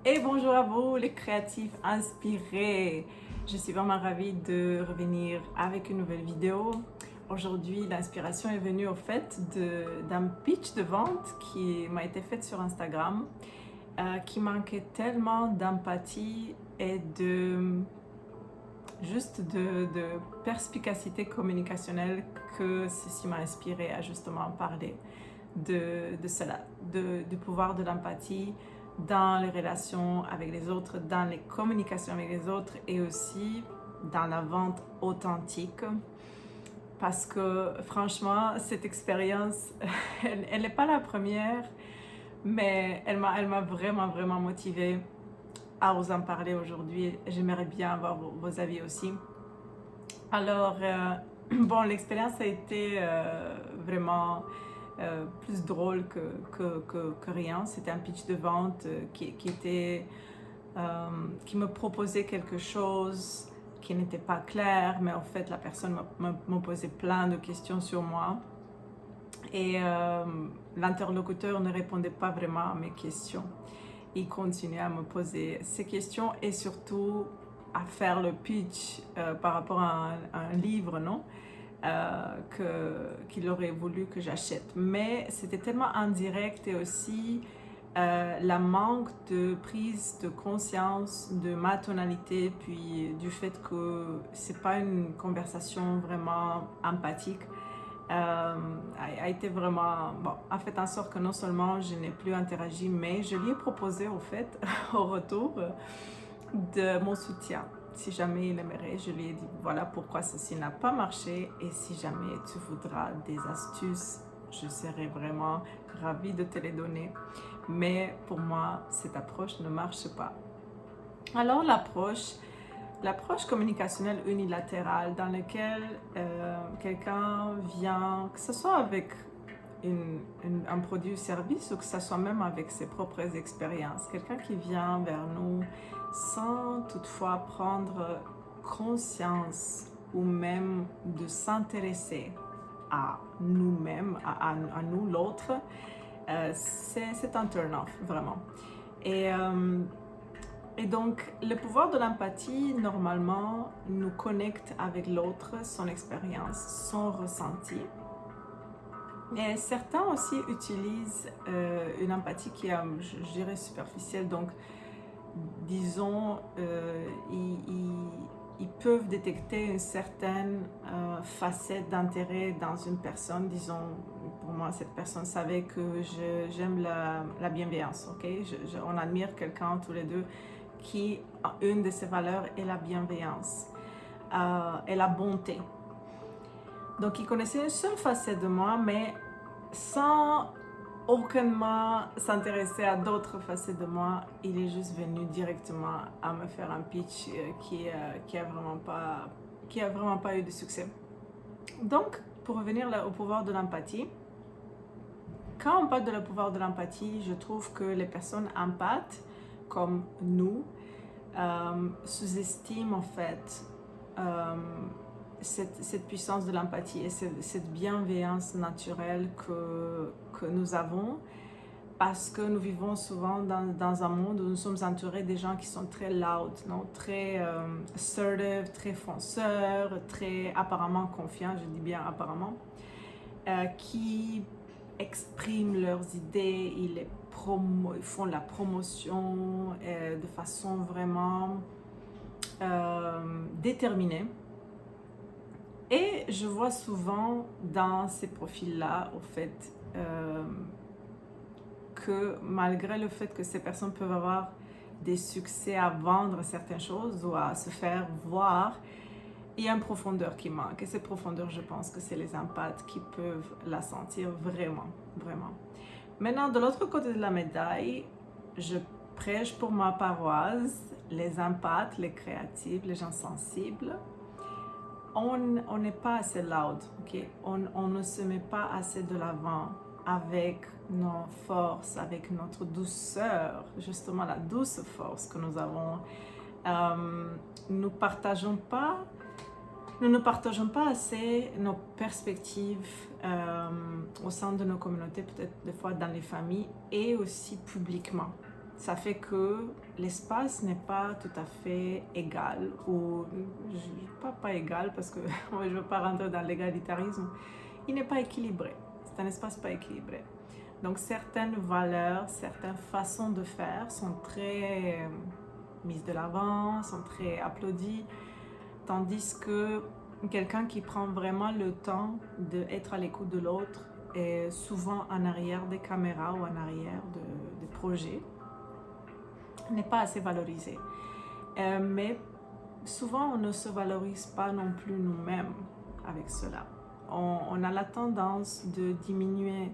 Et bonjour à vous les créatifs inspirés. Je suis vraiment ravie de revenir avec une nouvelle vidéo. Aujourd'hui, l'inspiration est venue au fait d'un pitch de vente qui m'a été fait sur Instagram, qui manquait tellement d'empathie et de perspicacité communicationnelle que ceci m'a inspiré à justement parler de cela, du pouvoir de l'empathie dans les relations avec les autres, dans les communications avec les autres et aussi dans la vente authentique. Parce que franchement, cette expérience, elle n'est pas la première, mais elle m'a vraiment motivée à vous en parler aujourd'hui. J'aimerais bien avoir vos avis aussi. Alors, bon, l'expérience a été vraiment plus drôle que rien. C'était un pitch de vente qui me proposait quelque chose qui n'était pas clair, mais en fait, la personne me posait plein de questions sur moi. Et l'interlocuteur ne répondait pas vraiment à mes questions. Il continuait à me poser ces questions et surtout à faire le pitch par rapport à un livre, non? Qu'il aurait voulu que j'achète. Mais c'était tellement indirect et aussi la manque de prise de conscience de ma tonalité, puis du fait que c'est pas une conversation vraiment empathique, a été vraiment, bon, a fait en sorte que non seulement je n'ai plus interagi, mais je lui ai proposé au fait, au retour, de mon soutien. Si jamais il aimerait, je lui ai dit voilà pourquoi ceci n'a pas marché et si jamais tu voudras des astuces, je serais vraiment ravie de te les donner. Mais pour moi, cette approche ne marche pas. Alors l'approche communicationnelle unilatérale dans laquelle quelqu'un vient, que ce soit avec un produit ou service ou que ce soit même avec ses propres expériences, quelqu'un qui vient vers nous sans toutefois prendre conscience ou même de s'intéresser à nous-mêmes, à nous, l'autre, c'est un turn-off, vraiment. Et, euh, et donc, le pouvoir de l'empathie, normalement, nous connecte avec l'autre, son expérience, son ressenti. Et certains aussi utilisent une empathie qui est, je dirais, superficielle. Donc, disons, ils peuvent détecter une certaine facette d'intérêt dans une personne. Disons, pour moi, cette personne savait que j'aime la bienveillance. Okay? On admire quelqu'un tous les deux qui, une de ses valeurs est la bienveillance et la bonté. Donc, il connaissait une seule facette de moi, mais sans aucunement s'intéresser à d'autres facettes de moi. Il est juste venu directement à me faire un pitch qui a vraiment pas eu de succès. Donc, pour revenir là, au pouvoir de l'empathie, quand on parle de le pouvoir de l'empathie, je trouve que les personnes empathes, comme nous, sous-estiment en fait cette puissance de l'empathie et cette bienveillance naturelle que nous avons, parce que nous vivons souvent dans un monde où nous sommes entourés des gens qui sont très loud, non? Très assertive, très fonceurs, très apparemment confiants, je dis bien apparemment, qui expriment leurs idées, ils font la promotion de façon vraiment déterminée. Et je vois souvent dans ces profils-là, au fait, que malgré le fait que ces personnes peuvent avoir des succès à vendre certaines choses ou à se faire voir, il y a une profondeur qui manque. Et cette profondeur, je pense que c'est les empathes qui peuvent la sentir vraiment, vraiment. Maintenant, de l'autre côté de la médaille, je prêche pour ma paroisse, les empathes, les créatifs, les gens sensibles. On n'est pas assez loud, ok? On ne se met pas assez de l'avant avec nos forces, avec notre douceur, justement la douce force que nous avons. Nous ne partageons pas assez nos perspectives au sein de nos communautés, peut-être des fois dans les familles et aussi publiquement. ça fait que l'espace n'est pas tout à fait égal, ou pas égal parce que je ne veux pas rentrer dans l'égalitarisme, il n'est pas équilibré, c'est un espace pas équilibré. Donc certaines valeurs, certaines façons de faire sont très mises de l'avant, sont très applaudies, tandis que quelqu'un qui prend vraiment le temps d'être à l'écoute de l'autre est souvent en arrière des caméras ou en arrière des projets, n'est pas assez valorisé. Mais souvent, on ne se valorise pas non plus nous-mêmes avec cela. On a la tendance de diminuer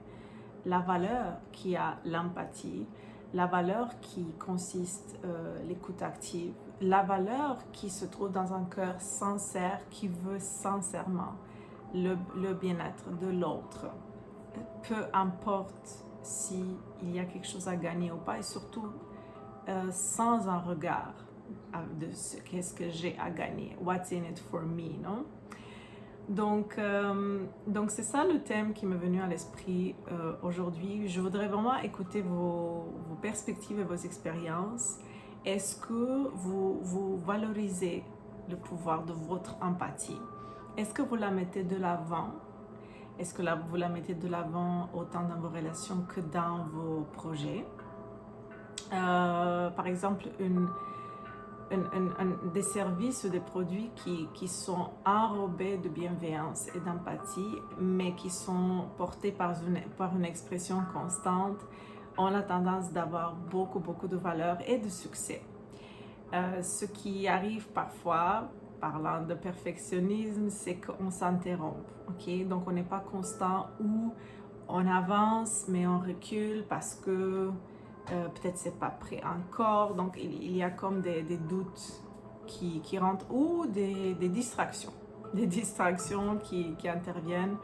la valeur qui a l'empathie, la valeur qui consiste l'écoute active, la valeur qui se trouve dans un cœur sincère qui veut sincèrement le bien-être de l'autre. Peu importe s'il y a quelque chose à gagner ou pas, et surtout sans un regard de qu'est-ce que j'ai à gagner, what's in it for me, non? Donc c'est ça le thème qui m'est venu à l'esprit aujourd'hui. Je voudrais vraiment écouter vos perspectives et vos expériences. Est-ce que vous valorisez le pouvoir de votre empathie? Est-ce que vous la mettez de l'avant? Est-ce que vous la mettez de l'avant autant dans vos relations que dans vos projets? Par exemple, des services ou des produits qui sont enrobés de bienveillance et d'empathie, mais qui sont portés par une expression constante, on a tendance d'avoir beaucoup de valeur et de succès. Ce qui arrive parfois, parlant de perfectionnisme, c'est qu'on s'interrompt. Okay? Donc on n'est pas constant, ou on avance mais on recule parce que peut-être c'est pas prêt encore, donc il y a comme des doutes qui rentrent, ou des distractions qui interviennent,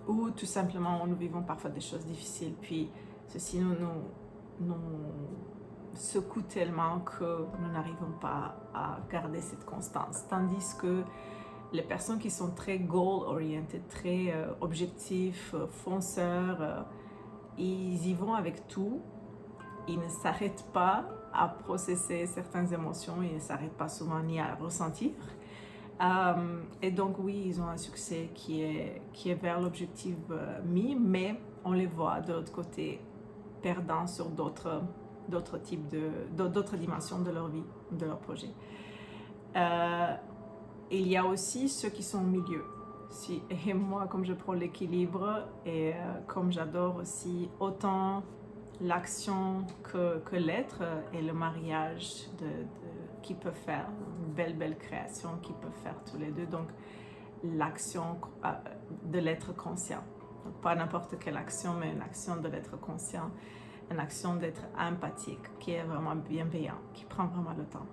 ou tout simplement nous vivons parfois des choses difficiles, puis ceci nous secoue tellement que nous n'arrivons pas à garder cette constance, tandis que les personnes qui sont très goal-oriented, très objectifs, fonceurs, ils y vont avec tout. Ils ne s'arrêtent pas à processer certaines émotions, ils ne s'arrêtent pas souvent ni à ressentir. Et donc oui, ils ont un succès qui est vers l'objectif mis, mais on les voit de l'autre côté perdants sur d'autres dimensions de leur vie, de leur projet. Il y a aussi ceux qui sont au milieu. Et moi, comme je prends l'équilibre et comme j'adore aussi autant l'action que l'être, et le mariage qui peut faire une belle création qui peut faire tous les deux, donc l'action de l'être conscient, donc pas n'importe quelle action, mais une action de l'être conscient, une action d'être empathique qui est vraiment bienveillant, qui prend vraiment le temps.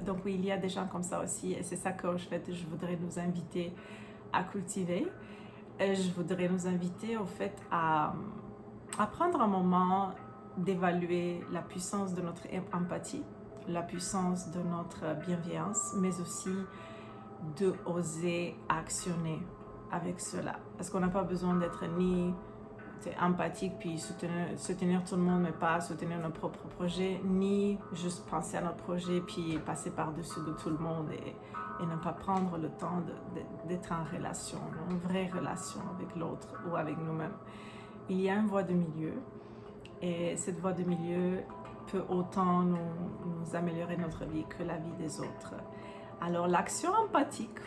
Donc oui, il y a des gens comme ça aussi, et c'est ça que je voudrais nous inviter à cultiver. Je voudrais nous inviter au fait à prendre un moment d'évaluer la puissance de notre empathie, la puissance de notre bienveillance, mais aussi de oser actionner avec cela. Parce qu'on n'a pas besoin d'être ni empathique puis soutenir tout le monde, mais pas soutenir notre propre projet, ni juste penser à notre projet puis passer par-dessus de tout le monde et ne pas prendre le temps d'être en relation, une vraie relation avec l'autre ou avec nous-mêmes. Il y a une voie de milieu, et cette voie de milieu peut autant nous améliorer notre vie que la vie des autres. Alors l'action empathique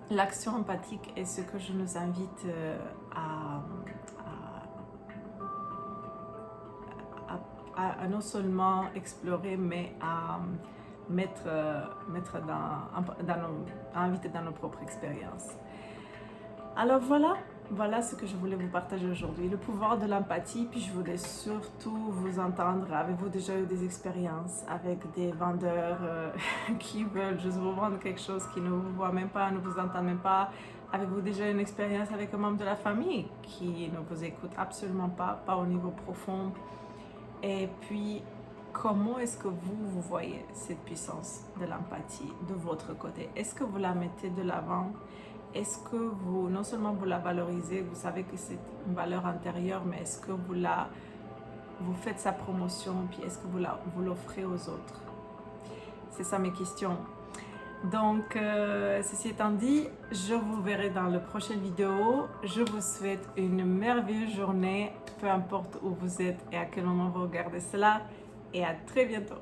est ce que je nous invite à non seulement explorer, mais à inviter dans nos propres expériences. Alors voilà ce que je voulais vous partager aujourd'hui, le pouvoir de l'empathie. Puis je voulais surtout vous entendre. Avez-vous déjà eu des expériences avec des vendeurs qui veulent juste vous vendre quelque chose, qui ne vous voient même pas, ne vous entendent même pas? Avez-vous déjà eu une expérience avec un membre de la famille qui ne vous écoute absolument pas au niveau profond? Et puis, comment est-ce que vous voyez cette puissance de l'empathie de votre côté? Est-ce que vous la mettez de l'avant? Est-ce que non seulement vous la valorisez, vous savez que c'est une valeur intérieure, mais est-ce que vous la vous faites sa promotion, puis est-ce que vous l'offrez aux autres? C'est ça mes questions. Donc, ceci étant dit, je vous verrai dans la prochaine vidéo. Je vous souhaite une merveilleuse journée, peu importe où vous êtes et à quel moment vous regardez cela. Et à très bientôt.